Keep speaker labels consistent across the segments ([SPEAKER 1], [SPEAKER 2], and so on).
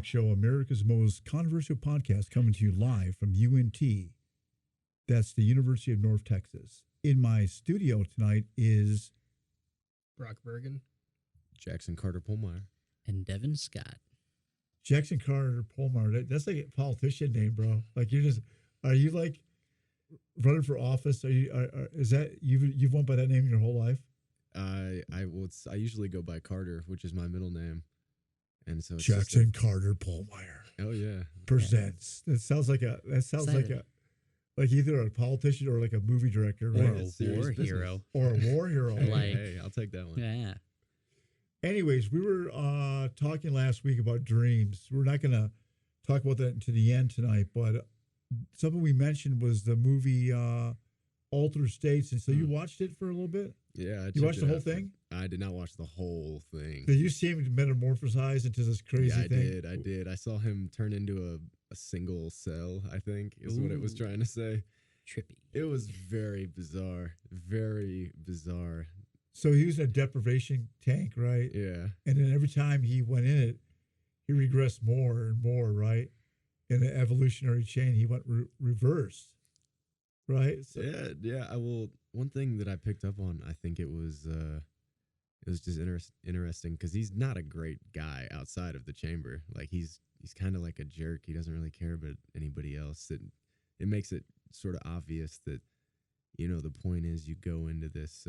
[SPEAKER 1] Talk Show, America's most controversial podcast, coming to you live from UNT. That's the University of North Texas. In my studio tonight is
[SPEAKER 2] Brock Bergen,
[SPEAKER 3] Jackson Carter Pullmeyer,
[SPEAKER 4] and Devin Scott.
[SPEAKER 1] Jackson Carter Pullmeyer. That's like a politician name, bro. Like are you like running for office? Is that you've went by that name your whole life?
[SPEAKER 3] I usually go by Carter, which is my middle name, and so it's
[SPEAKER 1] Jackson Carter Pullmeyer.
[SPEAKER 3] Oh yeah,
[SPEAKER 1] presents. That sounds like either a politician or like a movie director, right?
[SPEAKER 4] Or a war hero.
[SPEAKER 1] Or a war hero.
[SPEAKER 3] Hey, I'll take that one.
[SPEAKER 4] Yeah.
[SPEAKER 1] Anyways, we were talking last week about dreams. We're not going to talk about that to the end tonight, but something we mentioned was the movie Altered States. And so you watched it for a little bit?
[SPEAKER 3] Yeah.
[SPEAKER 1] You watched the whole thing?
[SPEAKER 3] I did not watch the whole thing.
[SPEAKER 1] Did you see him metamorphosize into this crazy thing?
[SPEAKER 3] I did. I saw him turn into a single cell, I think, is what it was trying to say.
[SPEAKER 4] Trippy.
[SPEAKER 3] It was very bizarre. Very bizarre.
[SPEAKER 1] So he was in a deprivation tank, right?
[SPEAKER 3] Yeah.
[SPEAKER 1] And then every time he went in it, he regressed more and more, right? In the evolutionary chain, he went reverse, right? So,
[SPEAKER 3] yeah. One thing that I picked up on, I think it was just interesting because he's not a great guy outside of the chamber. Like he's kind of like a jerk. He doesn't really care about anybody else. It makes it sort of obvious that, the point is you go into this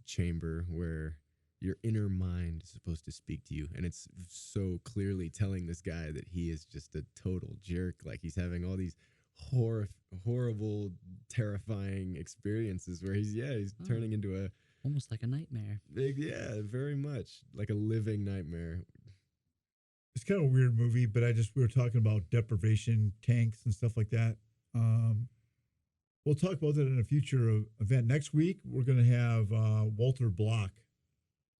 [SPEAKER 3] chamber where your inner mind is supposed to speak to you, and it's so clearly telling this guy that he is just a total jerk. Like he's having all these horrible, terrifying experiences where he's turning into
[SPEAKER 4] almost like a nightmare.
[SPEAKER 3] Very much like a living nightmare.
[SPEAKER 1] It's kind of a weird movie, but we were talking about deprivation tanks and stuff like that. We'll talk about that in a future event. Next week, we're going to have Walter Block,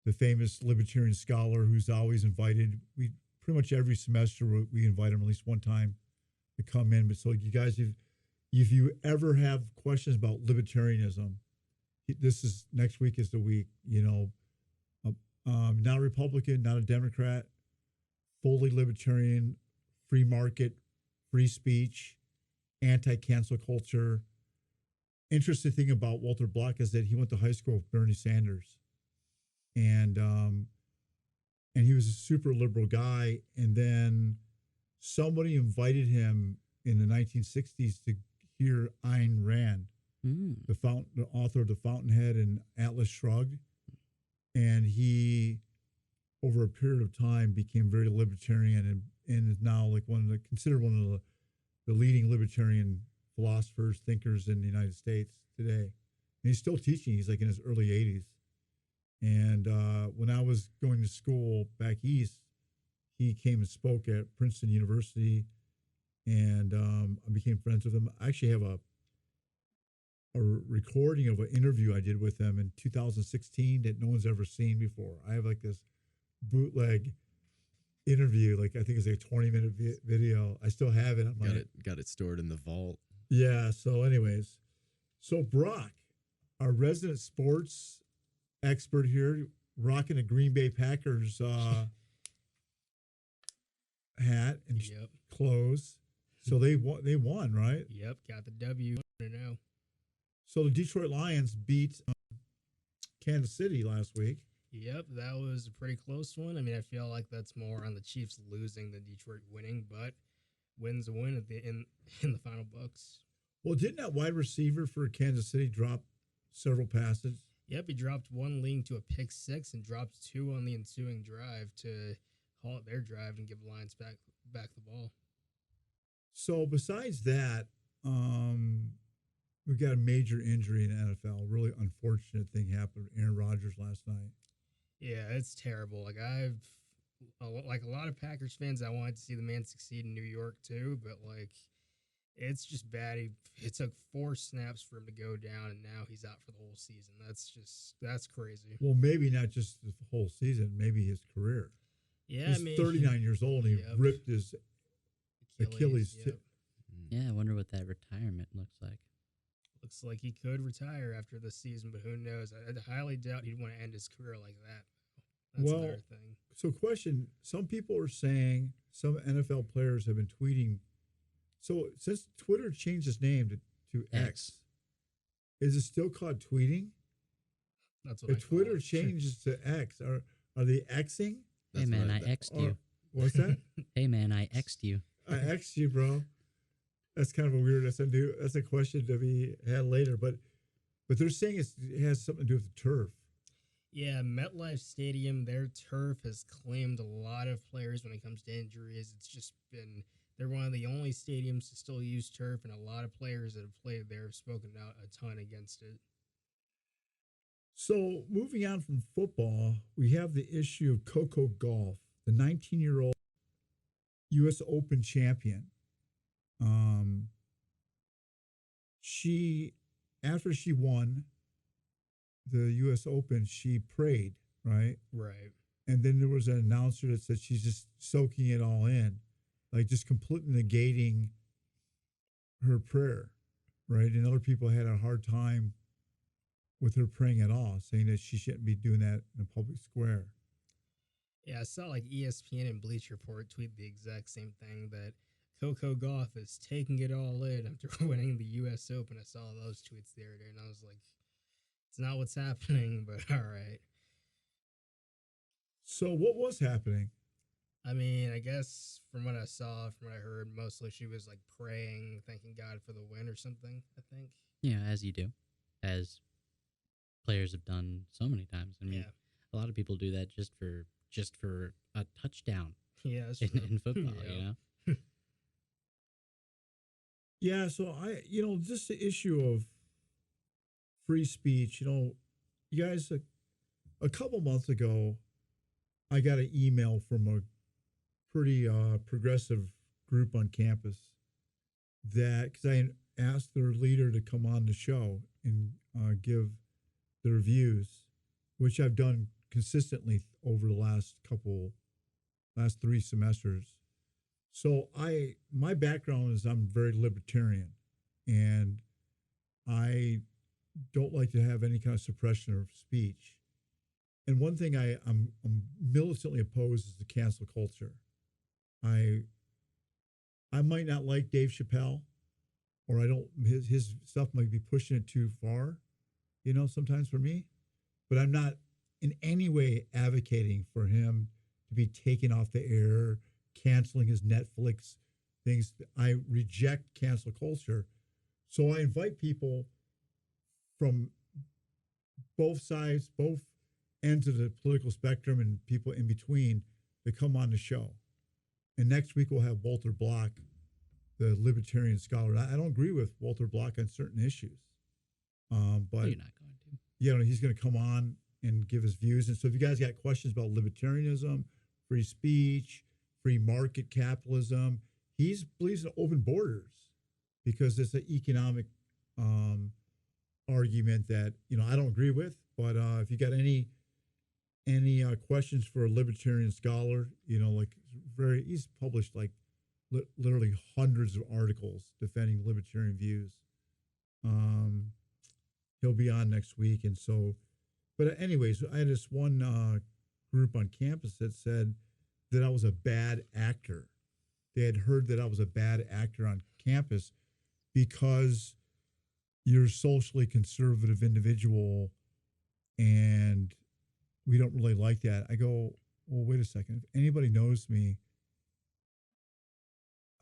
[SPEAKER 1] the famous libertarian scholar who's always invited. We pretty much every semester we invite him at least one time to come in. But so you guys, if you ever have questions about libertarianism, next week is the week. Not a Republican, not a Democrat, fully libertarian, free market, free speech, anti-cancel culture. Interesting thing about Walter Block is that he went to high school with Bernie Sanders, and he was a super liberal guy. And then somebody invited him in the 1960s to hear Ayn Rand, the author of The Fountainhead and Atlas Shrugged, and he, over a period of time, became very libertarian and is now like considered one of the leading libertarian philosophers, thinkers in the United States today. And he's still teaching. He's like in his early 80s. And when I was going to school back east, he came and spoke at Princeton University, and I became friends with him. I actually have a recording of an interview I did with him in 2016 that no one's ever seen before. I have like this bootleg interview, like I think it's like a 20-minute video. I still have it.
[SPEAKER 3] Got it stored in the vault.
[SPEAKER 1] Yeah. So anyways, Brock, our resident sports expert here, rocking a Green Bay Packers hat and clothes. So they won, right?
[SPEAKER 2] Yep, got the W.
[SPEAKER 1] So the Detroit Lions beat Kansas City last week.
[SPEAKER 2] Yep, that was a pretty close one. I mean, I feel like that's more on the Chiefs losing than Detroit winning, but win's a win in the final books.
[SPEAKER 1] Well, didn't that wide receiver for Kansas City drop several passes?
[SPEAKER 2] Yep, he dropped one leading to a pick six and dropped two on the ensuing drive to halt their drive and give the Lions back the ball.
[SPEAKER 1] So besides that, we've got a major injury in the NFL. Really unfortunate thing happened with Aaron Rodgers last night.
[SPEAKER 2] Yeah, it's terrible. Like a lot of Packers fans, I wanted to see the man succeed in New York too, but like it's just bad. It took 4 snaps for him to go down, and now he's out for the whole season. That's crazy.
[SPEAKER 1] Well, maybe not just the whole season, maybe his career.
[SPEAKER 2] Yeah,
[SPEAKER 1] he's 39 years old, and he ripped his Achilles tip.
[SPEAKER 4] Yeah, I wonder what that retirement looks like.
[SPEAKER 2] Looks like he could retire after this season, but who knows? I highly doubt he'd want to end his career like that. That's
[SPEAKER 1] Well,
[SPEAKER 2] another thing.
[SPEAKER 1] so question: some people are saying some NFL players have been tweeting. So since Twitter changed its name to X,
[SPEAKER 4] X.
[SPEAKER 1] is it still called tweeting?
[SPEAKER 2] That's what I
[SPEAKER 1] If
[SPEAKER 2] call
[SPEAKER 1] Twitter
[SPEAKER 2] it.
[SPEAKER 1] changes to X, are they Xing?
[SPEAKER 4] Hey
[SPEAKER 3] That's
[SPEAKER 4] man,
[SPEAKER 3] what
[SPEAKER 4] I X'd
[SPEAKER 1] Or
[SPEAKER 4] you.
[SPEAKER 1] what's that?
[SPEAKER 4] Hey man, I X'd you.
[SPEAKER 1] I X'd you, bro. That's kind of a weird. That's a question to be had later, but they're saying it has something to do with the turf.
[SPEAKER 2] Yeah, MetLife Stadium, their turf has claimed a lot of players when it comes to injuries. It's just been, they're one of the only stadiums to still use turf, and a lot of players that have played there have spoken out a ton against it.
[SPEAKER 1] So moving on from football, we have the issue of Coco Golf, the 19-year-old U.S. Open champion. She, after she won the U.S. Open, she prayed, right?
[SPEAKER 2] Right.
[SPEAKER 1] And then there was an announcer that said she's just soaking it all in, like just completely negating her prayer, right? And other people had a hard time with her praying at all, saying that she shouldn't be doing that in a public square.
[SPEAKER 2] Yeah, I saw like ESPN and Bleacher Report tweet the exact same thing, that Coco Gauff is taking it all in after winning the U.S. Open. I saw those tweets the other day, and I was like, it's not what's happening, but all right.
[SPEAKER 1] So what was happening?
[SPEAKER 2] I mean, I guess from what I saw, from what I heard, mostly she was like praying, thanking God for the win or something, I think.
[SPEAKER 4] Yeah, as you do, as players have done so many times. I mean,
[SPEAKER 2] Yeah.
[SPEAKER 4] a lot of people do that just for a touchdown
[SPEAKER 2] Yeah, that's
[SPEAKER 4] in,
[SPEAKER 2] true.
[SPEAKER 4] in football.
[SPEAKER 2] Yeah.
[SPEAKER 4] You know,
[SPEAKER 1] Yeah, so just the issue of free speech, you guys, a couple months ago, I got an email from a pretty progressive group on campus that, because I asked their leader to come on the show and give their views, which I've done consistently over the last 3 semesters. So my background is I'm very libertarian, and I don't like to have any kind of suppression of speech. And one thing I'm militantly opposed is the cancel culture. I might not like Dave Chappelle, or I don't his stuff might be pushing it too far, sometimes for me. But I'm not in any way advocating for him to be taken off the air, canceling his Netflix things. I reject cancel culture. So I invite people from both sides, both ends of the political spectrum, and people in between to come on the show. And next week we'll have Walter Block, the libertarian scholar. I don't agree with Walter Block on certain issues, but
[SPEAKER 4] you're not going to.
[SPEAKER 1] he's going to come on and give his views. And so if you guys got questions about libertarianism, free speech, free market capitalism, he believes in open borders because it's an economic argument that I don't agree with. But if you got any questions for a libertarian scholar, he's published like literally hundreds of articles defending libertarian views. He'll be on next week, and so. But anyways, I had this one group on campus that said that I was a bad actor. They had heard that I was a bad actor on campus because you're a socially conservative individual, and we don't really like that. I go, well, wait a second. If anybody knows me,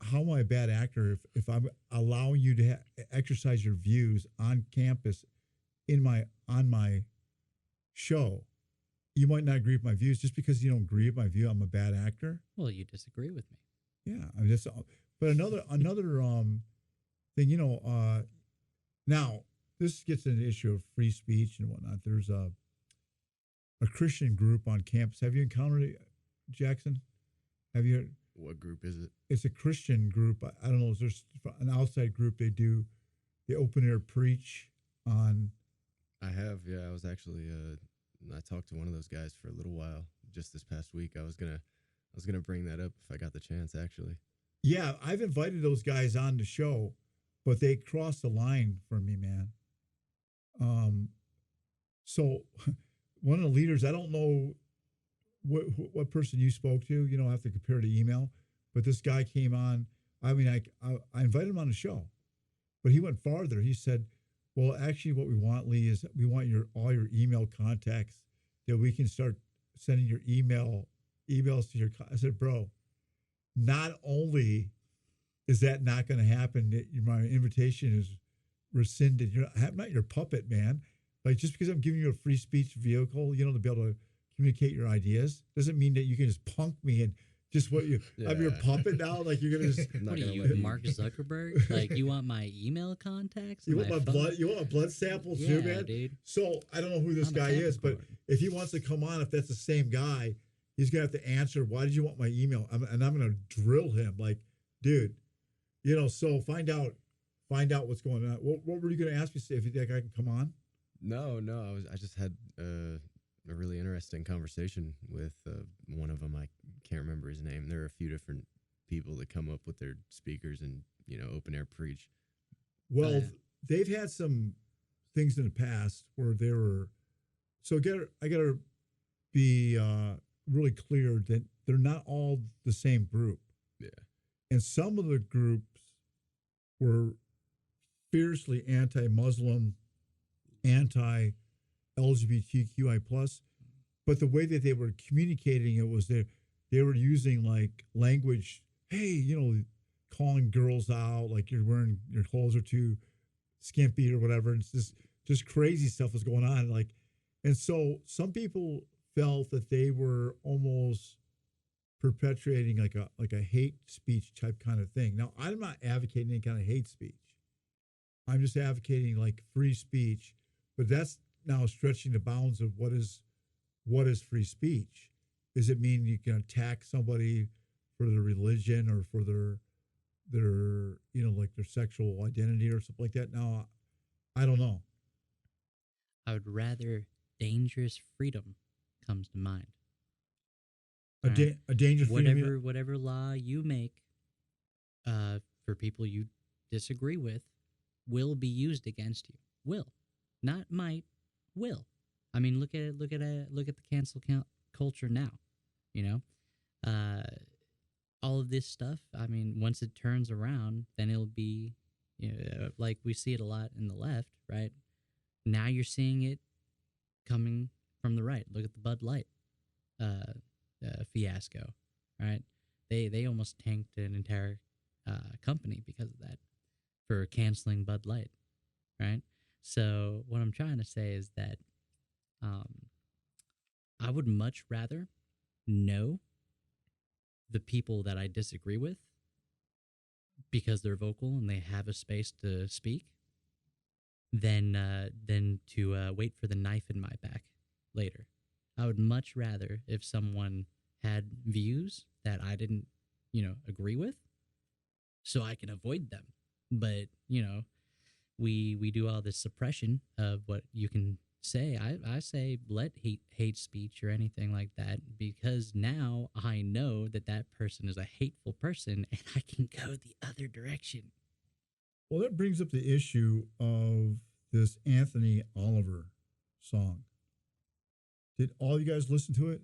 [SPEAKER 1] how am I a bad actor if I'm allowing you to exercise your views on campus on my show? You might not agree with my views. Just because you don't agree with my view, I'm a bad actor.
[SPEAKER 4] Well, you disagree with me.
[SPEAKER 1] Yeah, I mean, but another thing, now this gets into the issue of free speech and whatnot. There's a Christian group on campus. Have you encountered it, Jackson? Have you heard?
[SPEAKER 3] What group is it?
[SPEAKER 1] It's a Christian group. I don't know. There's an outside group. They open air preach on.
[SPEAKER 3] I have, yeah. I was actually, I talked to one of those guys for a little while just this past week. I was gonna bring that up if I got the chance, actually.
[SPEAKER 1] Yeah, I've invited those guys on the show, but they crossed the line for me, man. So one of the leaders, I don't know what person you spoke to. You don't have to compare to email, but this guy came on. I mean, I invited him on the show, but he went farther. He said, "Well, actually, what we want, Lee, is we want all your email contacts that we can start sending your emails to your." I said, "Bro, not only is that not going to happen, my invitation is rescinded. I'm not your puppet, man. Like just because I'm giving you a free speech vehicle, to be able to communicate your ideas, doesn't mean that you can just punk me and just I'm your puppet now. Like you're gonna just
[SPEAKER 3] Not
[SPEAKER 4] What are
[SPEAKER 3] gonna
[SPEAKER 4] you,
[SPEAKER 3] let you-
[SPEAKER 4] Mark Zuckerberg? Like you want my email contacts?
[SPEAKER 1] you
[SPEAKER 4] and
[SPEAKER 1] want my
[SPEAKER 4] phone?
[SPEAKER 1] blood. You want my blood sample
[SPEAKER 4] Yeah,
[SPEAKER 1] too, man.
[SPEAKER 4] dude.
[SPEAKER 1] So I don't know who this
[SPEAKER 4] I'm a
[SPEAKER 1] guy is, but
[SPEAKER 4] Capricorn.
[SPEAKER 1] if he wants to come on, if that's the same guy, he's gonna have to answer. Why did you want my email? And I'm gonna drill him. Like, dude, So find out what's going on. What were you gonna ask me? If that guy can come on?
[SPEAKER 3] No, I just had a really interesting conversation with one of them. I can't remember his name. There are a few different people that come up with their speakers and open air preach.
[SPEAKER 1] Well,
[SPEAKER 4] Yeah.
[SPEAKER 1] they've had some things in the past where they were. So I gotta be really clear that they're not all the same group,
[SPEAKER 3] Yeah,
[SPEAKER 1] and some of the groups were fiercely anti-Muslim, anti-LGBTQI plus, but the way that they were communicating it was they were using like language. Hey, calling girls out like your clothes are too skimpy or whatever. And it's just crazy stuff was going on. Like, and so some people felt that they were almost perpetuating like a hate speech type kind of thing. Now, I'm not advocating any kind of hate speech. I'm just advocating like free speech, but that's now stretching the bounds of what is free speech. Does it mean you can attack somebody for their religion or for their like their sexual identity or something like that? Now, I don't know.
[SPEAKER 4] I would rather dangerous freedom comes to mind.
[SPEAKER 1] A danger freedom.
[SPEAKER 4] Whatever law you make for people you disagree with will be used against you. Will, not might, will. I mean, look at the cancel culture now. All of this stuff. I mean, once it turns around, then it'll be like we see it a lot in the left, right? Now you're seeing it coming from the right. Look at the Bud Light fiasco, right? They almost tanked an entire company because of that for canceling Bud Light, right? So what I'm trying to say is that I would much rather know the people that I disagree with because they're vocal and they have a space to speak than to wait for the knife in my back later. I would much rather if someone had views that I didn't, agree with, so I can avoid them. But we do all this suppression of what you can say. I say let hate speech or anything like that because now I know that person is a hateful person and I can go the other direction.
[SPEAKER 1] Well, that brings up the issue of this Anthony Oliver song. Did all you guys listen to it?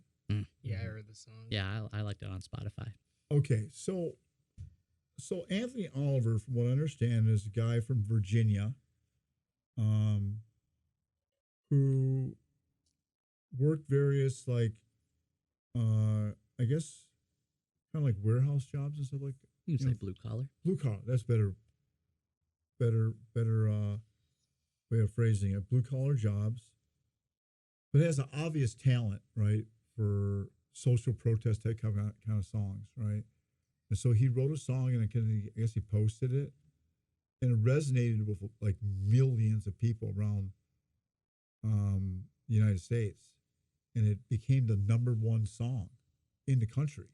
[SPEAKER 2] Yeah, I heard the song.
[SPEAKER 4] Yeah, I liked it on Spotify.
[SPEAKER 1] Okay, so Anthony Oliver, from what I understand, is a guy from Virginia, who worked various I guess kind of like warehouse jobs and stuff like that.
[SPEAKER 4] You can say blue collar.
[SPEAKER 1] Blue collar. That's better way of phrasing it. Blue collar jobs, but it has an obvious talent, right, for social protest type kind of songs, right? And so he wrote a song, and I guess he posted it, and it resonated with like millions of people around the United States, and it became the #1 song in the country.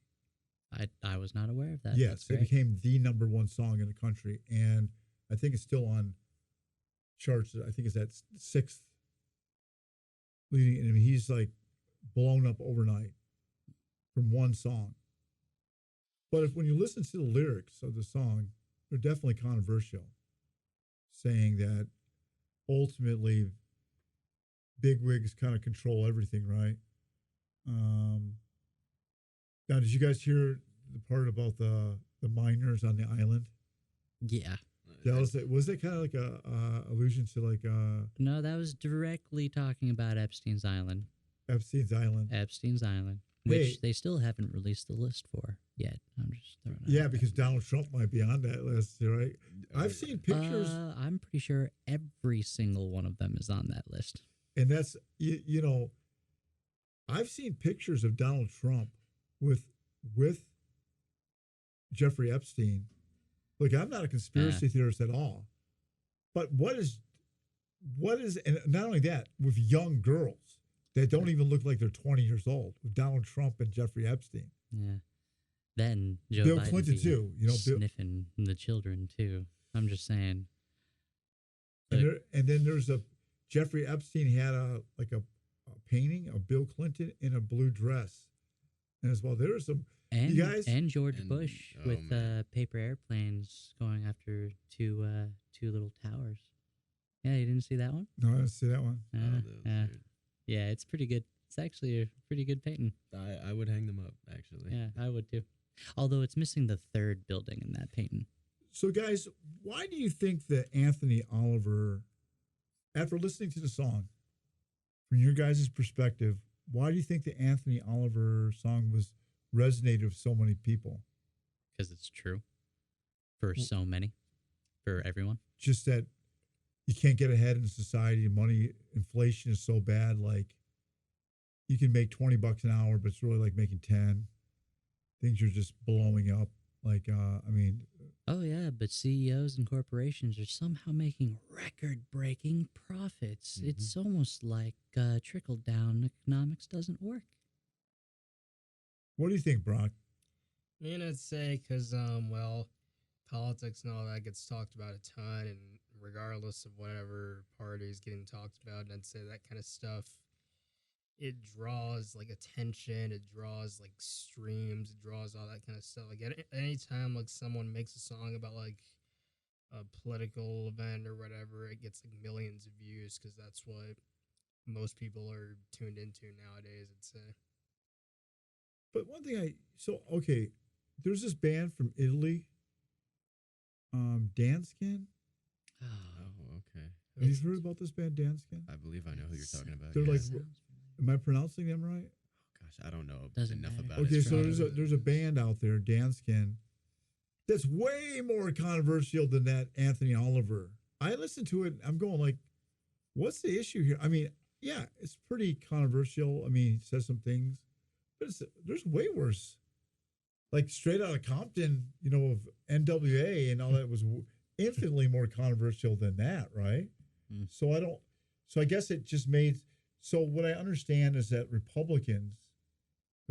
[SPEAKER 4] I was not aware of that.
[SPEAKER 1] Yes,
[SPEAKER 4] That's
[SPEAKER 1] it
[SPEAKER 4] great.
[SPEAKER 1] became the #1 song in the country, and I think it's still on charts. I think it's at 6th leading. I mean, he's like blown up overnight from one song. But when you listen to the lyrics of the song, they're definitely controversial, saying that ultimately bigwigs kind of control everything, right? Now, did you guys hear the part about the miners on the island?
[SPEAKER 4] Yeah.
[SPEAKER 1] That was that kind of like a allusion to like
[SPEAKER 4] No, that was directly talking about Epstein's Island.
[SPEAKER 1] Epstein's Island?
[SPEAKER 4] Epstein's Island,
[SPEAKER 1] Hey.
[SPEAKER 4] which they still haven't released the list for yet. I'm just throwing it
[SPEAKER 1] Yeah,
[SPEAKER 4] out
[SPEAKER 1] because Donald Trump might be on that list, right? I've seen
[SPEAKER 4] there.
[SPEAKER 1] pictures,
[SPEAKER 4] I'm pretty sure every single one of them is on that list.
[SPEAKER 1] and that's you know, I've seen pictures of Donald Trump with Jeffrey Epstein. Look, I'm not a conspiracy theorist at all, but what is, and not only that, with young girls that don't even look like they're 20 years old, with Donald Trump and Jeffrey Epstein.
[SPEAKER 4] Yeah. Then Joe
[SPEAKER 1] Bill
[SPEAKER 4] Biden
[SPEAKER 1] Clinton
[SPEAKER 4] be
[SPEAKER 1] too, you know,
[SPEAKER 4] sniffing the children too. I'm just saying.
[SPEAKER 1] and then there's a Jeffrey Epstein had a painting of Bill Clinton in a blue dress, and as well there's some
[SPEAKER 4] And
[SPEAKER 1] you guys
[SPEAKER 4] and George
[SPEAKER 3] And-
[SPEAKER 4] Bush
[SPEAKER 3] oh,
[SPEAKER 4] with
[SPEAKER 3] man.
[SPEAKER 4] paper airplanes going after two little towers. Yeah, you didn't see that one?
[SPEAKER 1] no, I didn't see that one.
[SPEAKER 3] Oh, those
[SPEAKER 4] yeah.
[SPEAKER 3] are-
[SPEAKER 4] Yeah, it's pretty good. It's actually a pretty good painting.
[SPEAKER 3] I would hang them up actually.
[SPEAKER 4] Yeah, I would too. Although it's missing the third building in that painting.
[SPEAKER 1] So guys, why do you think that Anthony Oliver, after listening to the song, from your guys' perspective, why do you think the Anthony Oliver song was resonated with so many people?
[SPEAKER 4] Because it's true. For so many. For everyone.
[SPEAKER 1] Just that you can't get ahead in society. Money, inflation is so bad. Like you can make $20 an hour, but it's really like making 10. Things are just blowing up. Like, I mean,
[SPEAKER 4] Oh yeah, but CEOs and corporations are somehow making record-breaking profits. It's almost like trickle-down economics doesn't work.
[SPEAKER 1] what do you think, Brock?
[SPEAKER 2] I mean, I'd say because, well, politics and all that gets talked about a ton, and regardless of whatever party is getting talked about, and I'd say that kind of stuff, it draws like attention, it draws like streams, it draws all that kind of stuff. Like anytime like someone makes a song about like a political event or whatever, it gets like millions of views because that's what most people are tuned into nowadays, I'd say.
[SPEAKER 1] But one thing okay, there's this band from Italy, Danskin.
[SPEAKER 4] Oh,
[SPEAKER 3] Oh, okay.
[SPEAKER 1] Have you heard about this band, Danskin?
[SPEAKER 3] I believe I know who you're talking about.
[SPEAKER 1] They're
[SPEAKER 3] yeah.
[SPEAKER 1] like, am I pronouncing them right?
[SPEAKER 3] Gosh, I don't know
[SPEAKER 4] Doesn't
[SPEAKER 3] enough
[SPEAKER 4] matter.
[SPEAKER 3] about
[SPEAKER 1] Okay,
[SPEAKER 3] it.
[SPEAKER 1] so there's a band out there, Danskin, that's way more controversial than that Anthony Oliver. I listened to it. I'm going like, what's the issue here? I mean, yeah, it's pretty controversial. I mean, he says some things, but there's way worse. Like Straight Outta Compton, you know, of NWA and all that was infinitely more controversial than that, right?
[SPEAKER 4] Mm.
[SPEAKER 1] So I guess it just made. So what I understand is that the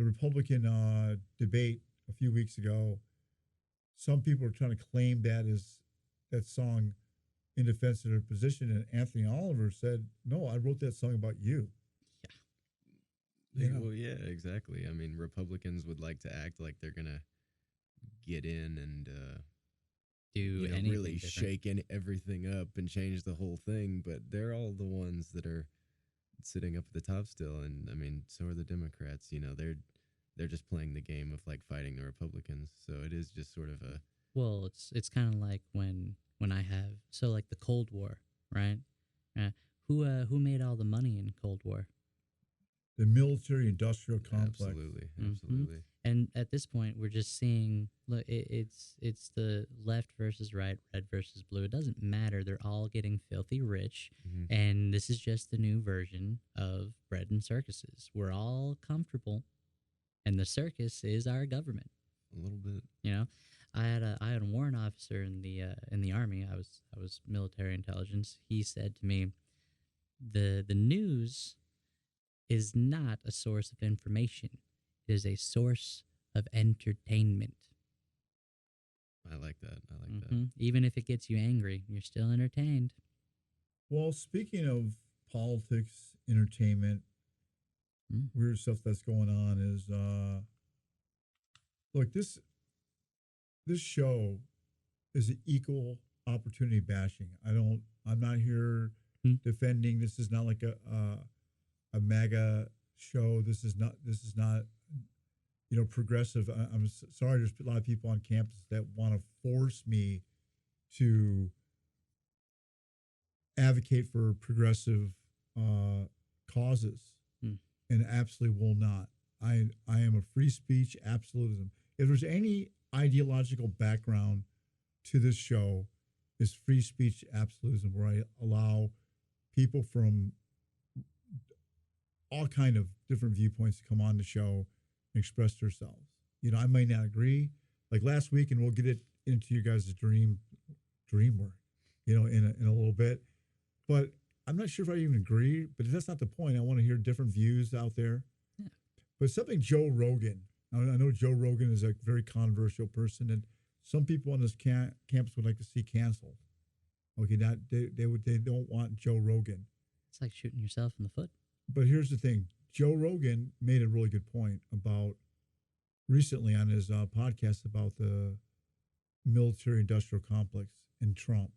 [SPEAKER 1] Republican debate a few weeks ago, some people are trying to claim that song in defense of their position, and Anthony Oliver said, "No, I wrote that song about you." Yeah.
[SPEAKER 3] Well, yeah, exactly. I mean, Republicans would like to act like they're gonna get in and
[SPEAKER 4] do
[SPEAKER 3] really
[SPEAKER 4] anything different.
[SPEAKER 3] shake everything up and change the whole thing, but they're all the ones that are sitting up at the top still. And I mean, so are the Democrats. You know, they're just playing the game of like fighting the Republicans. So it is just sort of a
[SPEAKER 4] Well, it's kind of like when I have like the Cold War, right? Who made all the money in Cold War?
[SPEAKER 1] The military-industrial complex.
[SPEAKER 3] absolutely.
[SPEAKER 4] And at this point, we're just seeing look, it's the left versus right, red versus blue. It doesn't matter. They're all getting filthy rich,
[SPEAKER 3] Mhm.
[SPEAKER 4] and this is just the new version of bread and circuses. We're all comfortable, and the circus is our government.
[SPEAKER 3] A little bit.
[SPEAKER 4] You know, I had a warrant officer in the army. I was military intelligence. He said to me, the news is not a source of information. It is a source of entertainment.
[SPEAKER 3] I like that. I like that.
[SPEAKER 4] Mhm. Even if it gets you angry, you're still entertained.
[SPEAKER 1] Well, speaking of politics, entertainment, weird stuff that's going on is look, this show is an equal opportunity bashing. I'm not here defending. This is not like a MAGA show. This is not progressive. Sorry, there's a lot of people on campus that want to force me to advocate for progressive causes, and absolutely will not. I am a free speech absolutism. If there's any ideological background to this show, is free speech absolutism, where I allow people from all kind of different viewpoints to come on the show and express themselves. I may not agree. Like last week, and we'll get it into you guys' dream work, in a little bit. But I'm not sure if I even agree. But that's not the point. I want to hear different views out there.
[SPEAKER 4] Yeah.
[SPEAKER 1] But something Joe Rogan. I know Joe Rogan is a very controversial person, and some people on this campus would like to see canceled. Okay, they don't want Joe Rogan.
[SPEAKER 4] It's like shooting yourself in the foot.
[SPEAKER 1] But here's the thing: Joe Rogan made a really good point about recently on his podcast about the military-industrial complex and Trump.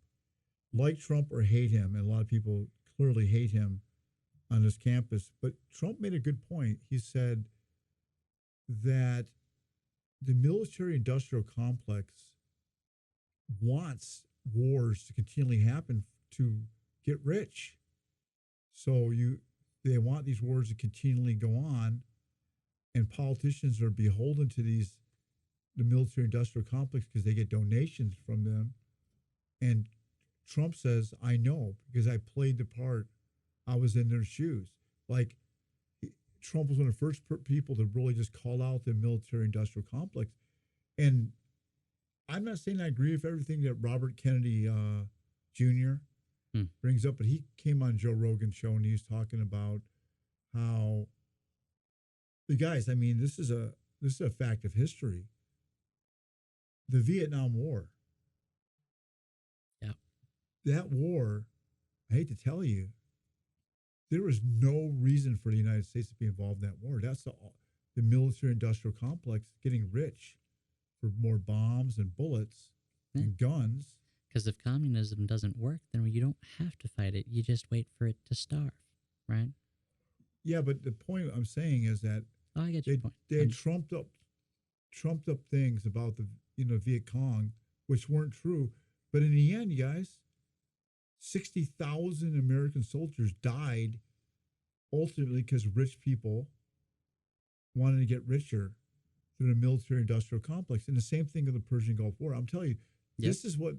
[SPEAKER 1] Like Trump or hate him, and a lot of people clearly hate him on this campus. But Trump made a good point. He said that the military-industrial complex wants wars to continually happen to get rich. So they want these wars to continually go on, and politicians are beholden to the military-industrial complex because they get donations from them. And Trump says, I know because I played the part. I was in their shoes. Like, Trump was one of the first people to really just call out the military-industrial complex. And I'm not saying I agree with everything that Robert Kennedy Jr. Brings up, but he came on Joe Rogan's show and he was talking about how the guys. I mean, this is a fact of history. The Vietnam War.
[SPEAKER 4] Yeah.
[SPEAKER 1] That war, I hate to tell you, there was no reason for the United States to be involved in that war. That's the military-industrial complex getting rich for more bombs and bullets and guns.
[SPEAKER 4] Because if communism doesn't work, then you don't have to fight it. You just wait for it to starve, right?
[SPEAKER 1] Yeah, but the point I'm saying is that
[SPEAKER 4] I get your point.
[SPEAKER 1] They had trumped up things about the Viet Cong, which weren't true. But in the end, you guys, 60,000 American soldiers died ultimately because rich people wanted to get richer through the military-industrial complex. And the same thing in the Persian Gulf War. I'm telling you, this is what,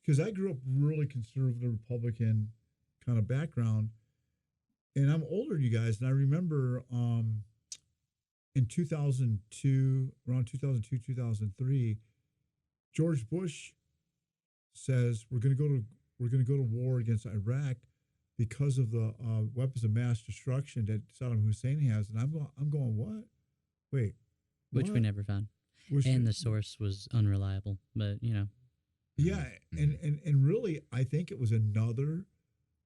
[SPEAKER 1] because I grew up really conservative Republican kind of background, and I'm older than you guys, and I remember in 2002, around 2002, 2003, George Bush says we're going to go to war against Iraq because of the weapons of mass destruction that Saddam Hussein has. And I'm going, what? Wait.
[SPEAKER 4] Which we never found. And the source was unreliable, but
[SPEAKER 1] Yeah, and really, I think it was another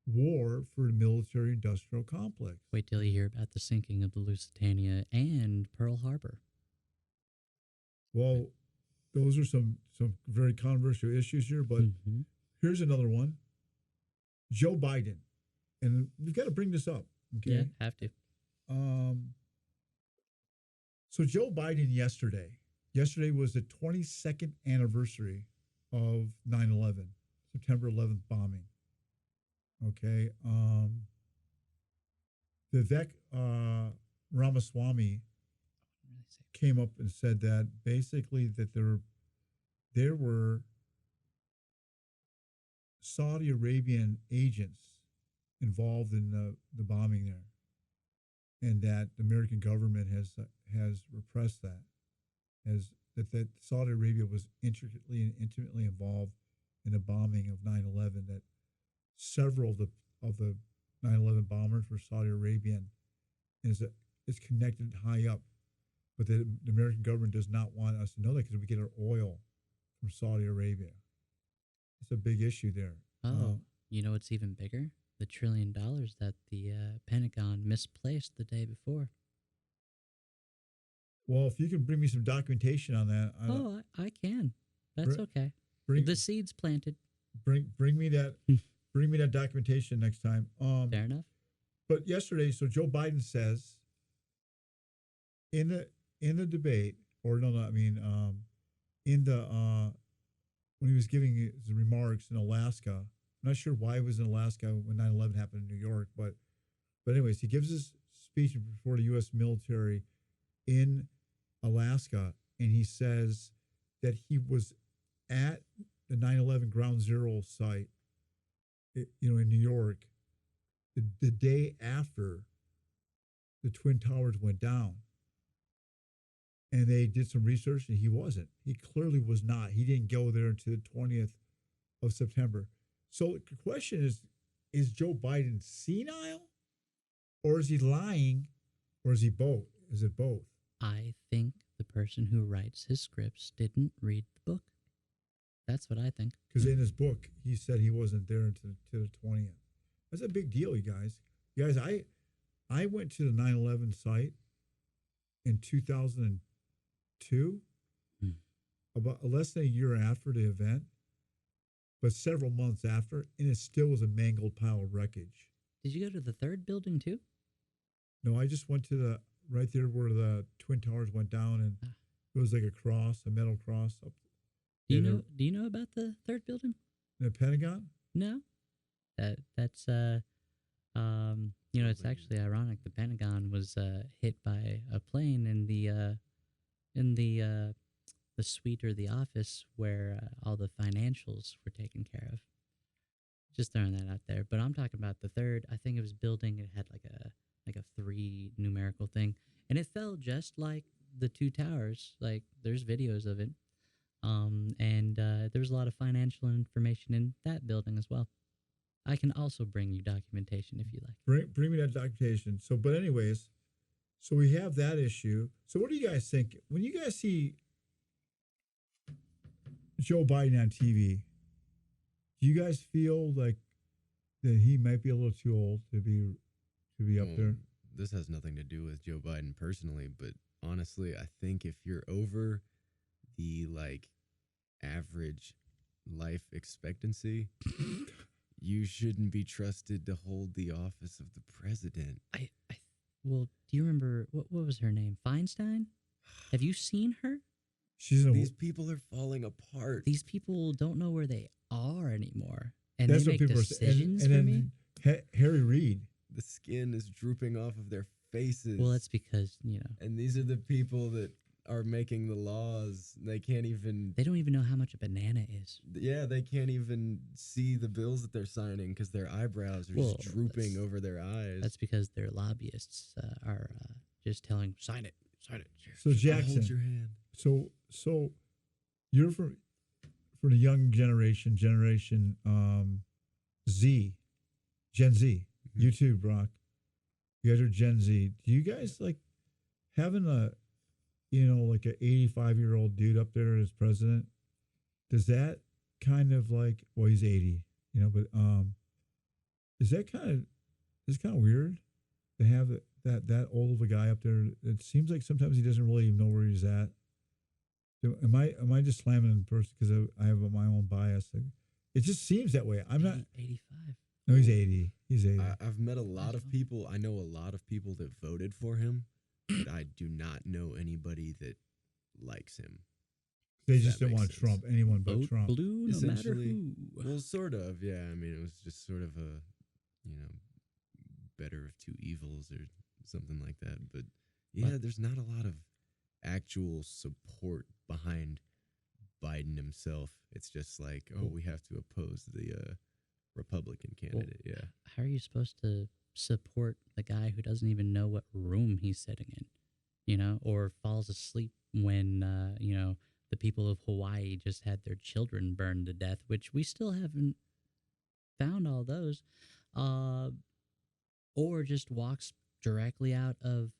[SPEAKER 1] war for the military-industrial complex.
[SPEAKER 4] Wait till you hear about the sinking of the Lusitania and Pearl Harbor.
[SPEAKER 1] Well, those are some very controversial issues here, but here's another one. Joe Biden, and we've got to bring this up. Okay,
[SPEAKER 4] yeah, have to.
[SPEAKER 1] So Joe Biden yesterday was the 22nd anniversary of 9/11, September 11th bombing. Okay, Vivek Ramaswamy came up and said that basically that there were Saudi Arabian agents involved in the bombing there, and that the American government has repressed that, that Saudi Arabia was intricately and intimately involved in the bombing of 9/11. That several of the 9/11 bombers were Saudi Arabian, and it's connected high up, but the American government does not want us to know that because we get our oil from Saudi Arabia. It's a big issue there.
[SPEAKER 4] Oh, you know what's even bigger? The $1 trillion that the Pentagon misplaced the day before.
[SPEAKER 1] Well, if you can bring me some documentation on that.
[SPEAKER 4] I can. That's okay. The seed's planted.
[SPEAKER 1] Bring me that. Bring me that documentation next time.
[SPEAKER 4] Fair enough.
[SPEAKER 1] But yesterday, so Joe Biden says in in the debate, or no, no, I mean, in the when he was giving his remarks in Alaska. I'm not sure why he was in Alaska when 9/11 happened in New York, but anyways, he gives his speech before the U.S. military in Alaska, and he says that he was at the 9/11 Ground Zero site, in New York, the day after the Twin Towers went down. And they did some research, and he wasn't. He clearly was not. He didn't go there until the 20th of September. So the question is Joe Biden senile, or is he lying, or is he both? Is it both?
[SPEAKER 4] I think the person who writes his scripts didn't read the book. That's what I think.
[SPEAKER 1] Because in his book, he said he wasn't there until the 20th. That's a big deal, you guys. You guys, I went to the 9/11 site in 2002, about less than a year after the event, but several months after, and it still was a mangled pile of wreckage.
[SPEAKER 4] Did you go to the third building too?
[SPEAKER 1] No, I just went to the right there where the Twin Towers went down, and it was like a cross, a metal cross up.
[SPEAKER 4] Do you know about the third building?
[SPEAKER 1] The Pentagon?
[SPEAKER 4] No. That's it's actually ironic. The Pentagon was hit by a plane in the suite or the office where all the financials were taken care of. Just throwing that out there. But I'm talking about the third. I think it was building. It had like a 3 numerical thing, and it fell just like the 2 towers. Like there's videos of it. And there was a lot of financial information in that building as well. I can also bring you documentation if you like.
[SPEAKER 1] Bring me that documentation. So, but anyways, so we have that issue. So what do you guys think? When you guys see Joe Biden on TV, do you guys feel like that he might be a little too old to be up there?
[SPEAKER 3] This has nothing to do with Joe Biden personally, but honestly, I think if you're over the average life expectancy, you shouldn't be trusted to hold the office of the president.
[SPEAKER 4] Well, do you remember what was her name? Feinstein? Have you seen her?
[SPEAKER 3] These people are falling apart.
[SPEAKER 4] These people don't know where they are anymore, and
[SPEAKER 1] That's
[SPEAKER 4] they
[SPEAKER 1] what
[SPEAKER 4] make
[SPEAKER 1] people
[SPEAKER 4] decisions
[SPEAKER 1] and
[SPEAKER 4] for
[SPEAKER 1] then
[SPEAKER 4] me.
[SPEAKER 1] Harry Reid.
[SPEAKER 3] The skin is drooping off of their faces.
[SPEAKER 4] Well, that's because
[SPEAKER 3] And these are the people that are making the laws. They don't even know how much a banana is. Yeah, they can't even see the bills that they're signing because their eyebrows are just drooping over their eyes.
[SPEAKER 4] That's because their lobbyists are just telling, sign it.
[SPEAKER 1] So Jackson,
[SPEAKER 3] hold your hand.
[SPEAKER 1] So you're for the young generation, Z, Gen Z.
[SPEAKER 3] Mm-hmm.
[SPEAKER 1] You too, Brock. You guys are Gen Z. Do you guys like having an 85-year-old dude up there as president? Does that kind of he's 80, but is that kind of weird to have that old of a guy up there? It seems like sometimes he doesn't really even know where he's at. Am I just slamming in person because I have my own bias? It just seems that way. I'm not
[SPEAKER 4] 85.
[SPEAKER 1] No, he's 80. He's 80.
[SPEAKER 3] I've met a lot of people. I know a lot of people that voted for him, but I do not know anybody that likes him.
[SPEAKER 1] They just didn't want Trump. Anyone but Trump.
[SPEAKER 4] Blue, no matter who.
[SPEAKER 3] Well, sort of. Yeah. I mean, it was just sort of a, better of two evils or something like that. But yeah, there's not a lot of actual support behind Biden himself. It's just like, we have to oppose the Republican candidate.
[SPEAKER 4] Well, how are you supposed to support the guy who doesn't even know what room he's sitting in, or falls asleep when, the people of Hawaii just had their children burned to death, which we still haven't found all those, or just walks directly out of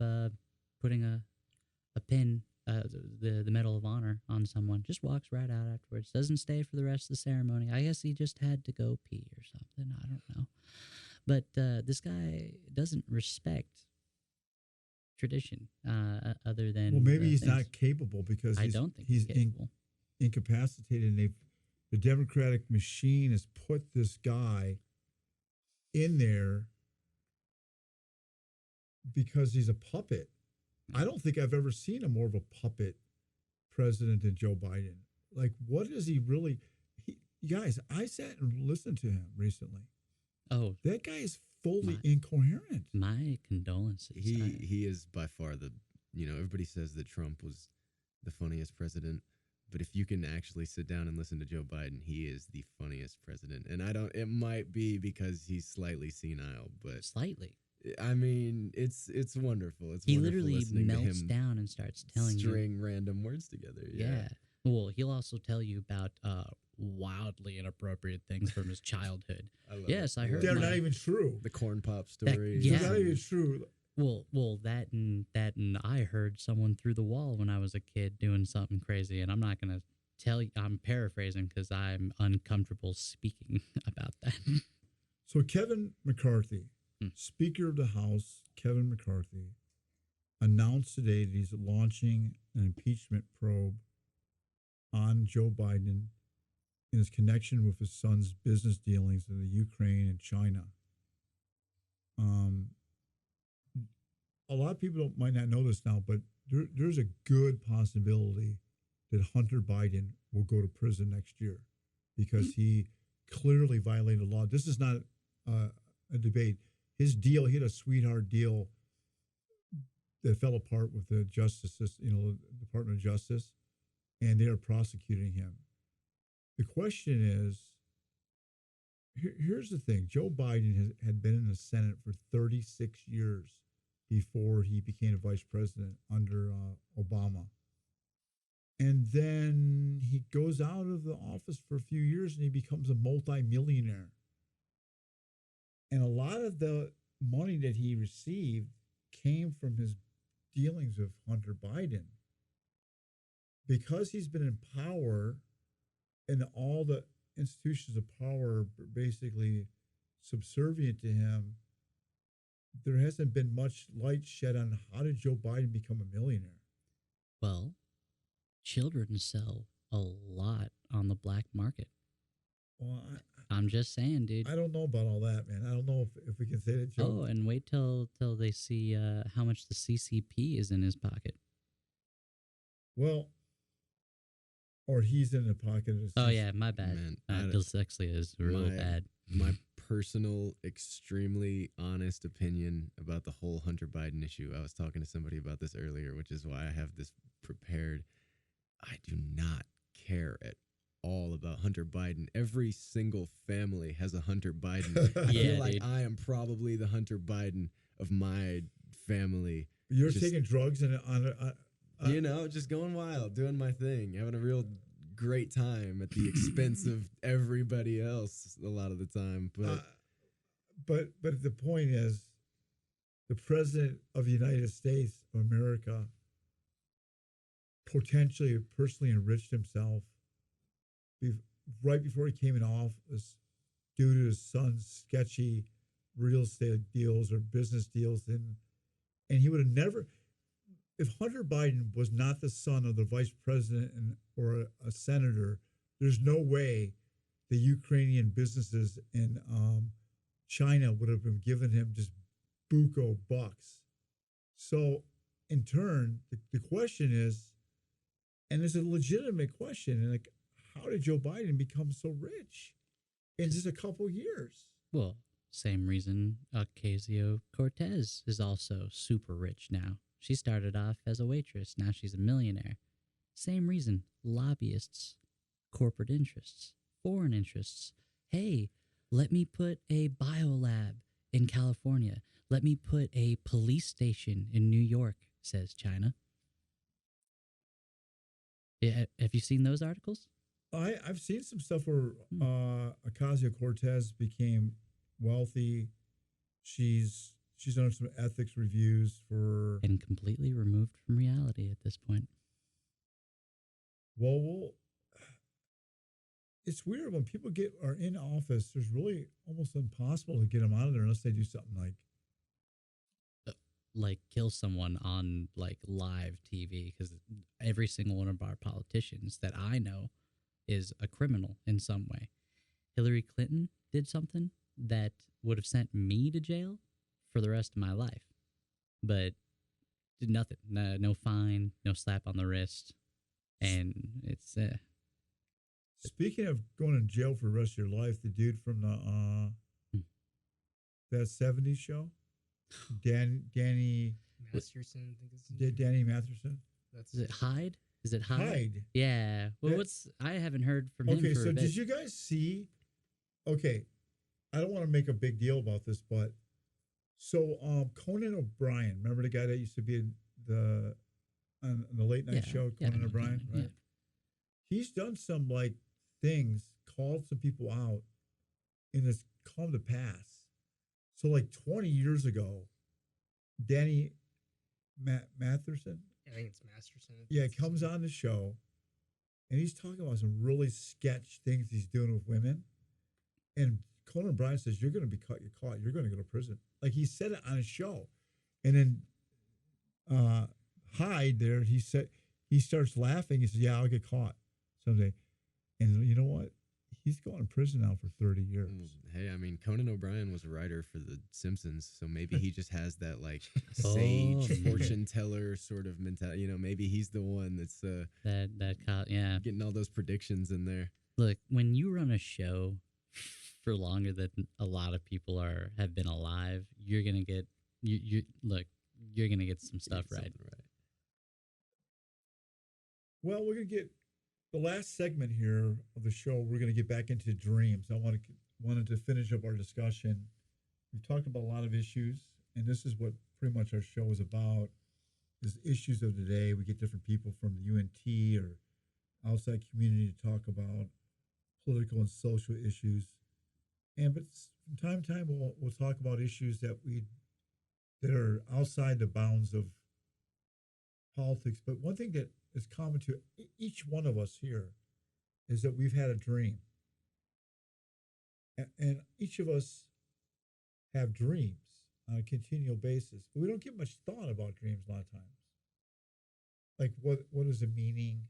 [SPEAKER 4] putting a pin, the Medal of Honor on someone, just walks right out afterwards, doesn't stay for the rest of the ceremony. I guess he just had to go pee or something. I don't know. But this guy doesn't respect tradition other than...
[SPEAKER 1] Well, maybe he's not capable because
[SPEAKER 4] I don't think he's capable.
[SPEAKER 1] Incapacitated. And the Democratic machine has put this guy in there because he's a puppet. I don't think I've ever seen a more of a puppet president than Joe Biden. Like, what is he really? Guys, I sat and listened to him recently.
[SPEAKER 4] Oh,
[SPEAKER 1] That guy is fully
[SPEAKER 4] My-
[SPEAKER 1] incoherent.
[SPEAKER 4] my condolences.
[SPEAKER 3] He is by far the, everybody says that Trump was the funniest president, but if you can actually sit down and listen to Joe Biden, he is the funniest president. And I don't, it might be because he's slightly senile, but
[SPEAKER 4] Slightly.
[SPEAKER 3] I mean, it's wonderful. It's
[SPEAKER 4] He
[SPEAKER 3] wonderful
[SPEAKER 4] literally
[SPEAKER 3] listening to
[SPEAKER 4] melts
[SPEAKER 3] him
[SPEAKER 4] down and starts telling you.
[SPEAKER 3] string random words together.
[SPEAKER 4] Yeah. Well, he'll also tell you about wildly inappropriate things from his childhood.
[SPEAKER 3] I love
[SPEAKER 4] Yes,
[SPEAKER 3] it.
[SPEAKER 4] I heard
[SPEAKER 1] They're
[SPEAKER 4] my-
[SPEAKER 1] not even true.
[SPEAKER 3] the corn pop
[SPEAKER 4] That-
[SPEAKER 3] story.
[SPEAKER 4] yeah.
[SPEAKER 1] They're not even true.
[SPEAKER 4] Well, that and I heard someone through the wall when I was a kid doing something crazy, and I'm not gonna tell you. I'm paraphrasing because I'm uncomfortable speaking about that.
[SPEAKER 1] So Kevin McCarthy,
[SPEAKER 4] Hmm.
[SPEAKER 1] Speaker of the House, Kevin McCarthy, announced today that he's launching an impeachment probe on Joe Biden in his connection with his son's business dealings in the Ukraine and China. A lot of people might not know this now, but there's a good possibility that Hunter Biden will go to prison next year because he clearly violated the law. This is not a debate. His deal, he had a sweetheart deal that fell apart with the Justice, Department of Justice, and they are prosecuting him. The question is, here's the thing: Joe Biden had been in the Senate for 36 years before he became a vice president under Obama. And then he goes out of the office for a few years and he becomes a multimillionaire. And a lot of the money that he received came from his dealings with Hunter Biden. Because he's been in power and all the institutions of power are basically subservient to him, there hasn't been much light shed on how did Joe Biden become a millionaire.
[SPEAKER 4] Well, children sell a lot on the black market.
[SPEAKER 1] Well,
[SPEAKER 4] I'm just saying, dude.
[SPEAKER 1] I don't know about all that, man. I don't know if we can say that Joe.
[SPEAKER 4] Oh, and wait till they see how much the CCP is in his pocket.
[SPEAKER 1] Well, or he's in the pocket of his.
[SPEAKER 4] Oh yeah, my bad.
[SPEAKER 3] Man,
[SPEAKER 4] Dyslexia is real
[SPEAKER 3] my-
[SPEAKER 4] bad.
[SPEAKER 3] My personal, extremely honest opinion about the whole Hunter Biden issue. I was talking to somebody about this earlier, which is why I have this prepared. I do not care at all about Hunter Biden. Every single family has a Hunter Biden. I
[SPEAKER 4] Yeah,
[SPEAKER 3] feel like
[SPEAKER 4] dude.
[SPEAKER 3] I am probably the Hunter Biden of my family.
[SPEAKER 1] You're
[SPEAKER 3] just-
[SPEAKER 1] taking drugs and
[SPEAKER 3] Just going wild, doing my thing, having a real great time at the expense of everybody else a lot of the time. But
[SPEAKER 1] but the point is, the president of the United States of America potentially personally enriched himself right before he came in office due to his son's sketchy real estate deals or business deals, and he would have never. If Hunter Biden was not the son of the vice president or a senator, there's no way the Ukrainian businesses in China would have been giving him just buco bucks. So, in turn, the question is, and it's a legitimate question, and like, how did Joe Biden become so rich in just a couple years?
[SPEAKER 4] Well, same reason Ocasio-Cortez is also super rich now. She started off as a waitress. Now she's a millionaire. Same reason. Lobbyists, corporate interests, foreign interests. Hey, let me put a biolab in California. Let me put a police station in New York, says China. Yeah, have you seen those articles?
[SPEAKER 1] I've seen some stuff where Ocasio-Cortez became wealthy. She's done some ethics reviews for
[SPEAKER 4] And completely removed from reality at this point.
[SPEAKER 1] well, it's weird when people are in office. There's really almost impossible to get them out of there unless they do something
[SPEAKER 4] like kill someone on like live TV, because every single one of our politicians that I know is a criminal in some way. Hillary Clinton did something that would have sent me to jail for the rest of my life. But did nothing. No fine, no slap on the wrist, and it's
[SPEAKER 1] Speaking of going to jail for the rest of your life, the dude from the
[SPEAKER 4] Hmm.
[SPEAKER 1] that '70s show, Danny
[SPEAKER 2] Masterson, I think it's
[SPEAKER 1] Danny Matheson,
[SPEAKER 2] that's
[SPEAKER 4] is it Hyde? Is it Hyde?
[SPEAKER 1] Hyde.
[SPEAKER 4] Yeah. Well,
[SPEAKER 1] That-
[SPEAKER 4] I haven't heard from him
[SPEAKER 1] Okay,
[SPEAKER 4] for
[SPEAKER 1] so
[SPEAKER 4] a bit.
[SPEAKER 1] did you guys see? Okay, I don't want to make a big deal about this, but so Conan O'Brien, remember the guy that used to be in on the late night show,
[SPEAKER 4] yeah, I
[SPEAKER 1] Conan
[SPEAKER 4] know
[SPEAKER 1] O'Brien,
[SPEAKER 4] Conan,
[SPEAKER 1] right?
[SPEAKER 4] yeah.
[SPEAKER 1] He's done some like things, called some people out, and it's come to pass. So like 20 years ago, Danny Matherson,
[SPEAKER 2] I think it's Masterson.
[SPEAKER 1] yeah, comes on the show, and he's talking about some really sketch things he's doing with women. And Conan O'Brien says, "You're going to be caught. You're caught. You're going to go to prison." Like he said it on a show, and then Hyde there, he starts laughing. He says, "Yeah, I'll get caught someday." And you know what? He's going to prison now for 30 years.
[SPEAKER 3] Hey, I mean, Conan O'Brien was a writer for The Simpsons, so maybe he just has that like
[SPEAKER 4] Oh,
[SPEAKER 3] sage
[SPEAKER 4] man.
[SPEAKER 3] fortune teller sort of mentality. You know, maybe he's the one that's
[SPEAKER 4] Yeah.
[SPEAKER 3] getting all those predictions in there.
[SPEAKER 4] Look, when you run a show for longer than a lot of people have been alive, you're gonna get you're gonna get some stuff
[SPEAKER 3] Get
[SPEAKER 4] right.
[SPEAKER 3] something right.
[SPEAKER 1] Well, we're going to get the last segment here of the show. We're going to get back into dreams. Wanted to finish up our discussion. We've talked about a lot of issues, and this is what pretty much our show is about: is issues of the day. We get different people from the UNT or outside community to talk about political and social issues. But from time to time, we'll talk about issues that are outside the bounds of politics. But one thing that is common to each one of us here is that we've had a dream. And each of us have dreams on a continual basis, but we don't give much thought about dreams a lot of times. Like what is the meaning?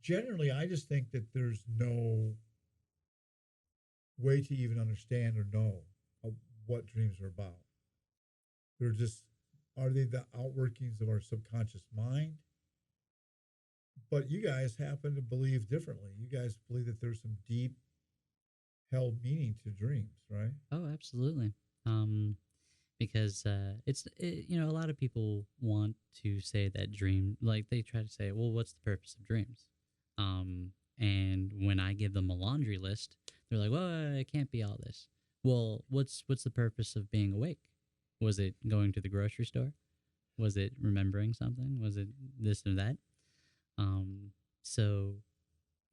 [SPEAKER 1] Generally, I just think that there's no way to even understand or know what dreams are about. They're just, are they the outworkings of our subconscious mind? But you guys happen to believe differently. You guys believe that there's some deep held meaning to dreams, right?
[SPEAKER 4] Oh, absolutely. Because a lot of people want to say that dream, like they try to say, well, what's the purpose of dreams? And when I give them a laundry list, they're like, well, it can't be all this. Well, what's the purpose of being awake? Was it going to the grocery store? Was it remembering something? Was it this or that? So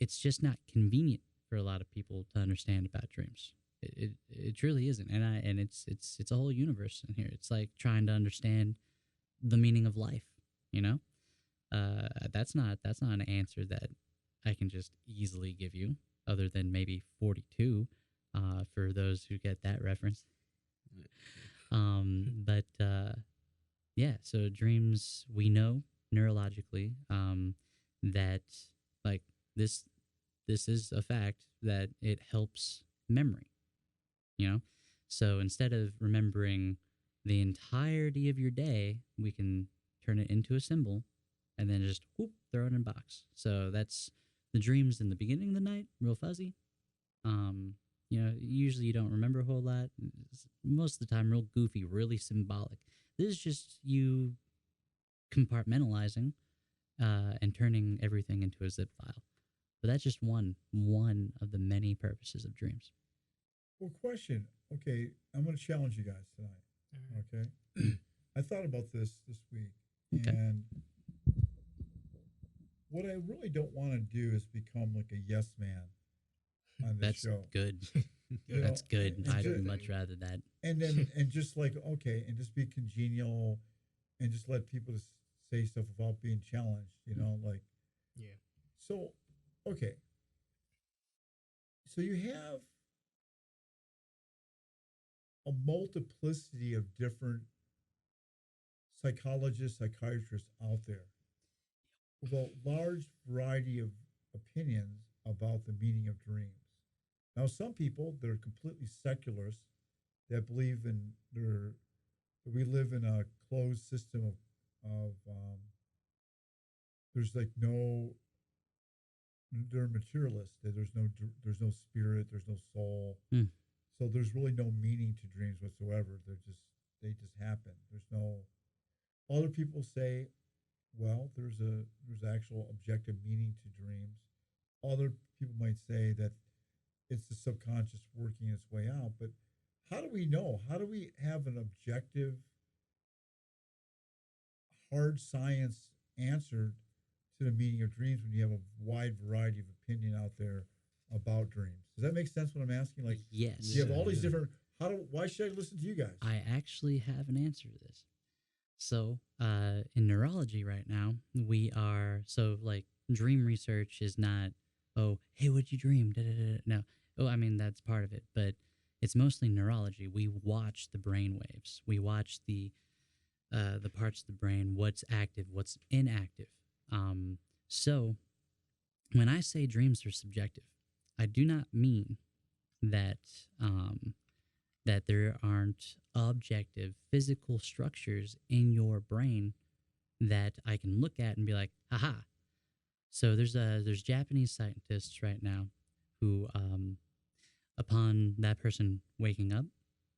[SPEAKER 4] it's just not convenient for a lot of people to understand about dreams. It truly isn't, and it's a whole universe in here. It's like trying to understand the meaning of life. You know, that's not an answer that I can just easily give you, other than maybe 42, for those who get that reference. But yeah, so dreams, we know neurologically that like this is a fact that it helps memory. You know, so instead of remembering the entirety of your day, we can turn it into a symbol and then just whoop, throw it in a box. So that's the dreams in the beginning of the night, real fuzzy. Usually you don't remember a whole lot. Most of the time, real goofy, really symbolic. This is just you compartmentalizing and turning everything into a zip file. But that's just one of the many purposes of dreams.
[SPEAKER 1] Well, question. Okay, I'm going to challenge you guys tonight. Okay, I thought about this week,
[SPEAKER 4] Okay.
[SPEAKER 1] and what I really don't want to do is become like a yes man on this
[SPEAKER 4] That's
[SPEAKER 1] show.
[SPEAKER 4] good.
[SPEAKER 1] You know,
[SPEAKER 4] That's good.
[SPEAKER 1] and
[SPEAKER 4] I'd
[SPEAKER 1] ju-
[SPEAKER 4] much rather that.
[SPEAKER 1] and then and just like okay, and just be congenial, and just let people just say stuff without being challenged. You know, like
[SPEAKER 2] Yeah.
[SPEAKER 1] so. Okay, so you have a multiplicity of different psychologists, psychiatrists out there with a large variety of opinions about the meaning of dreams. Now, some people that are completely secularists that believe that we live in a closed system of of there's like no they're materialist. There's no spirit, there's no soul.
[SPEAKER 4] Mm.
[SPEAKER 1] So there's really no meaning to dreams whatsoever. They just happen. There's no other people say, well, there's actual objective meaning to dreams. Other people might say that it's the subconscious working its way out, but how do we know? How do we have an objective hard science answer to the meaning of dreams when you have a wide variety of opinion out there about dreams? Does that make sense what I'm asking? Like
[SPEAKER 4] Yes.
[SPEAKER 1] you have all these
[SPEAKER 3] Yeah.
[SPEAKER 1] different why should I listen to you guys?
[SPEAKER 4] I actually have an answer to this. So, in neurology right now, we are so like dream research is not, oh, hey, what'd you dream? Da, da, da, da. No, oh, I mean that's part of it, but it's mostly neurology. We watch the brain waves. We watch the parts of the brain, what's active, what's inactive. So when I say dreams are subjective, I do not mean that that there aren't objective physical structures in your brain that I can look at and be like, haha. So there's Japanese scientists right now who, upon that person waking up,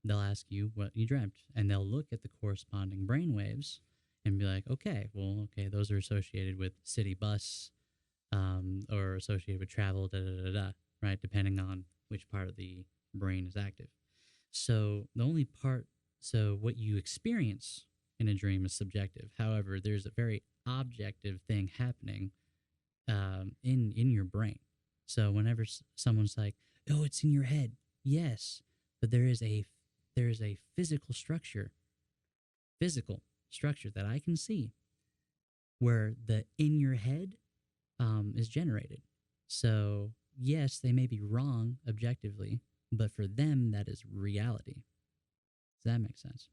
[SPEAKER 4] they'll ask you what you dreamt, and they'll look at the corresponding brain waves and be like, okay, those are associated with city bus, or associated with travel, da da da da, right? Depending on which part of the brain is active. So the only part, so what you experience in a dream is subjective. However, there's a very objective thing happening in your brain. So whenever someone's like, "Oh, it's in your head," yes, but there is a physical structure that I can see where the in your head is generated. So yes, they may be wrong objectively, but for them that is reality. Does that make sense?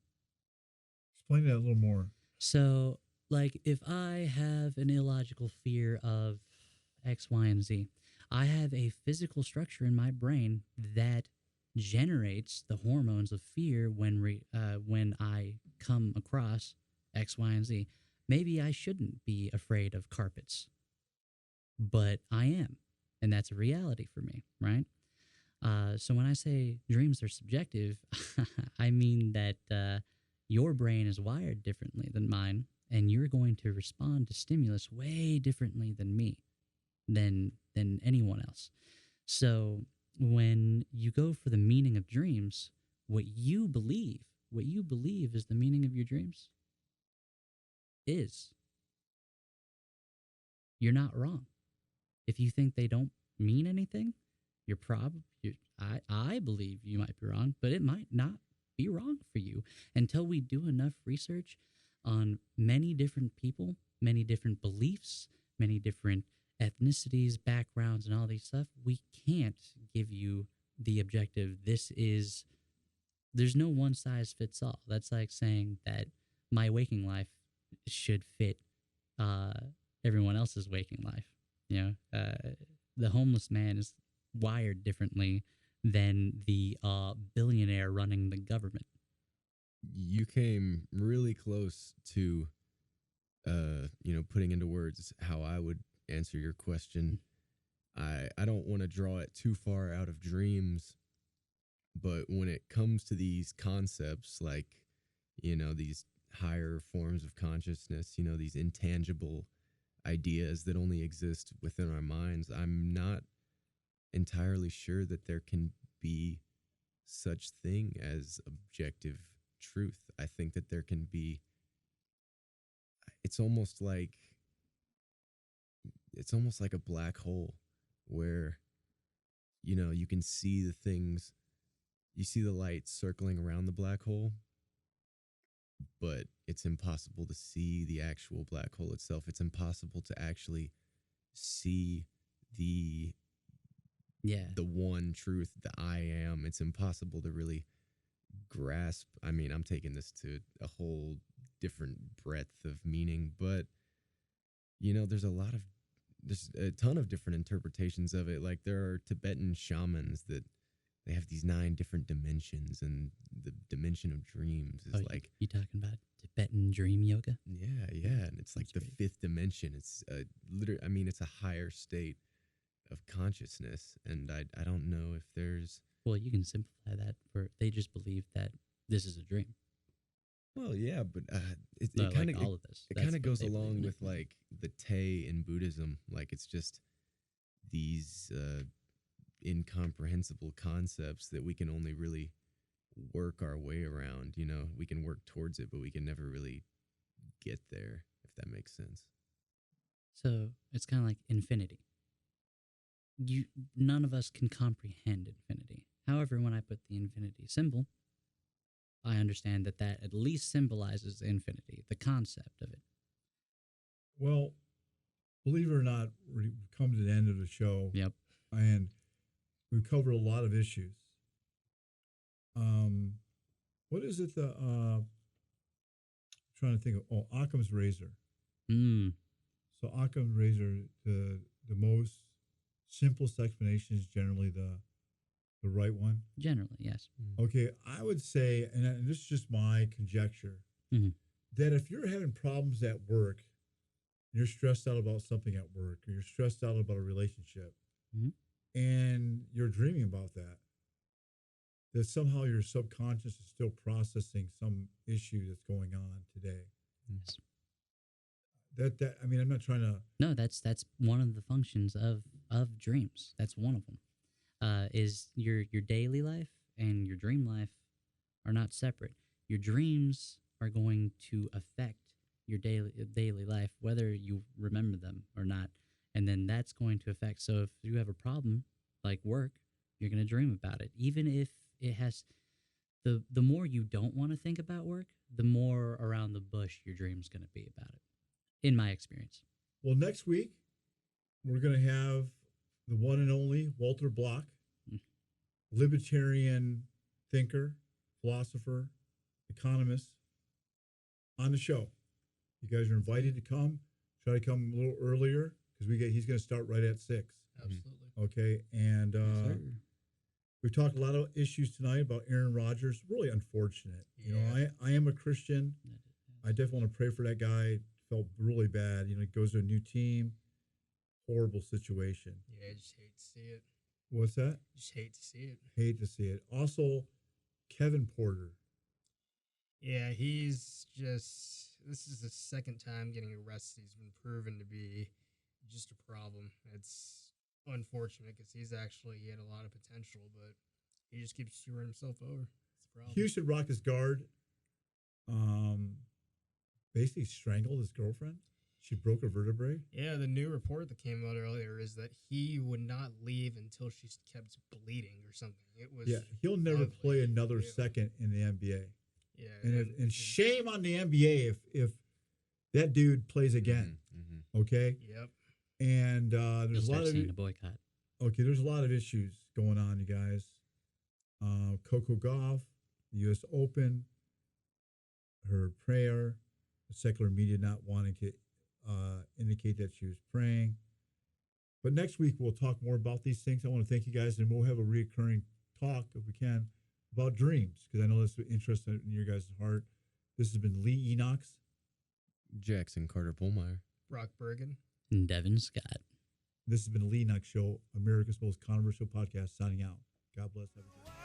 [SPEAKER 1] Explain that a little more.
[SPEAKER 4] So, like, if I have an illogical fear of X, Y, and Z, I have a physical structure in my brain that generates the hormones of fear when I come across X, Y, and Z. Maybe I shouldn't be afraid of carpets, but I am, and that's a reality for me, right? So when I say dreams are subjective, I mean that your brain is wired differently than mine, and you're going to respond to stimulus way differently than me, than anyone else. So when you go for the meaning of dreams, what you believe is the meaning of your dreams is. You're not wrong. If you think they don't mean anything, I believe you might be wrong, but it might not be wrong for you until we do enough research on many different people, many different beliefs, many different ethnicities, backgrounds, and all these stuff. We can't give you the objective. There's no one size fits all. That's like saying that my waking life should fit uh, everyone else's waking life. The homeless man is wired differently than the billionaire running the government.
[SPEAKER 3] You came really close to putting into words how I would answer your question. I don't want to draw it too far out of dreams, but when it comes to these concepts like these higher forms of consciousness, these intangible ideas that only exist within our minds, I'm not entirely sure that there can be such thing as objective truth. I think that there can be, it's almost like a black hole where you can see the things, you see the light circling around the black hole, but it's impossible to see the actual black hole itself. It's impossible to actually see the one truth, the I am. It's impossible to really grasp. I mean, I'm taking this to a whole different breadth of meaning, but there's a ton of different interpretations of it. Like there are Tibetan shamans that they have these 9 different dimensions, and the dimension of dreams is
[SPEAKER 4] Oh,
[SPEAKER 3] like,
[SPEAKER 4] you talking about Tibetan dream yoga?
[SPEAKER 3] Yeah, and it's like
[SPEAKER 4] That's
[SPEAKER 3] the
[SPEAKER 4] great.
[SPEAKER 3] fifth dimension. It's literally, I mean, it's a higher state of consciousness, and I don't know if there's.
[SPEAKER 4] Well, you can simplify that for they just believe that this is a dream.
[SPEAKER 3] Well, yeah, but
[SPEAKER 4] No,
[SPEAKER 3] it kind
[SPEAKER 4] like
[SPEAKER 3] of
[SPEAKER 4] all of this.
[SPEAKER 3] it
[SPEAKER 4] That's
[SPEAKER 3] kind of
[SPEAKER 4] what
[SPEAKER 3] goes
[SPEAKER 4] they believe
[SPEAKER 3] along
[SPEAKER 4] in it.
[SPEAKER 3] with like the Tay in Buddhism. Like it's just these incomprehensible concepts that we can only really work our way around. You know, we can work towards it, but we can never really get there. If that makes sense.
[SPEAKER 4] So it's kind of like infinity. You none of us can comprehend infinity. However, when I put the infinity symbol, I understand that that at least symbolizes infinity, the concept of it.
[SPEAKER 1] Well, believe it or not, we've come to the end of the show,
[SPEAKER 4] Yep.
[SPEAKER 1] and we've covered a lot of issues. What is it? Trying to think of. Oh, Occam's razor.
[SPEAKER 4] Mm,
[SPEAKER 1] So Occam's razor, the most simplest explanation is generally the right one.
[SPEAKER 4] generally, yes.
[SPEAKER 1] Okay, I would say, and this is just my conjecture,
[SPEAKER 4] Mhm.
[SPEAKER 1] that if you're having problems at work, you're stressed out about something at work, or you're stressed out about a relationship,
[SPEAKER 4] Mhm.
[SPEAKER 1] and you're dreaming about that somehow your subconscious is still processing some issue that's going on today.
[SPEAKER 4] Yes.
[SPEAKER 1] That I mean, I'm not trying to.
[SPEAKER 4] No, that's one of the functions of dreams. That's one of them. Is your daily life and your dream life are not separate. Your dreams are going to affect your daily life, whether you remember them or not, and then that's going to affect. So if you have a problem like work, you're going to dream about it, even if it has the more you don't want to think about work, the more around the bush your dream's going to be about it. In my experience.
[SPEAKER 1] Well, next week we're going to have the one and only Walter Block,
[SPEAKER 4] Mm.
[SPEAKER 1] libertarian thinker, philosopher, economist, on the show. You guys are invited to come. Try to come a little earlier because he's going to start right at 6.
[SPEAKER 2] Absolutely.
[SPEAKER 1] Okay, and
[SPEAKER 4] Yes, sir.
[SPEAKER 1] we've talked a lot of issues tonight about Aaron Rodgers. Really unfortunate. You know,
[SPEAKER 2] Yeah.
[SPEAKER 1] I am a Christian. I definitely want to pray for that guy. Felt really bad. You know, he goes to a new team. Horrible situation.
[SPEAKER 2] Yeah, I just hate to see it.
[SPEAKER 1] What's that?
[SPEAKER 2] Just hate to see it.
[SPEAKER 1] Hate to see it. Also, Kevin Porter.
[SPEAKER 2] Yeah, he's just. This is the second time getting arrested. He's been proven to be just a problem. It's unfortunate because he had a lot of potential, but he just keeps screwing himself over. It's a problem.
[SPEAKER 1] Houston Rockets guard basically strangled his girlfriend. She broke a vertebrae.
[SPEAKER 2] Yeah, the new report that came out earlier is that he would not leave until she kept bleeding or something. It was
[SPEAKER 1] He'll never
[SPEAKER 2] ugly.
[SPEAKER 1] play another
[SPEAKER 2] Yeah.
[SPEAKER 1] second in the NBA.
[SPEAKER 2] Yeah,
[SPEAKER 1] And shame on the NBA if that dude plays again.
[SPEAKER 3] Mm-hmm.
[SPEAKER 1] Okay,
[SPEAKER 2] Yep.
[SPEAKER 1] and
[SPEAKER 4] You'll
[SPEAKER 1] there's a
[SPEAKER 4] start
[SPEAKER 1] lot of
[SPEAKER 4] seeing a boycott.
[SPEAKER 1] okay. There's a lot of issues going on, you guys. Coco Gauff, the U.S. Open, her prayer, the secular media not wanting to indicate that she was praying. But next week we'll talk more about these things. I want to thank you guys, and we'll have a recurring talk if we can about dreams because I know that's interesting in your guys' heart. This has been Lee Enochs.
[SPEAKER 3] Jackson Carter Pullmeyer.
[SPEAKER 2] Brock Bergen.
[SPEAKER 4] And Devin Scott.
[SPEAKER 1] This has been the Lee Enochs Show, America's most controversial podcast, signing out. God bless everybody.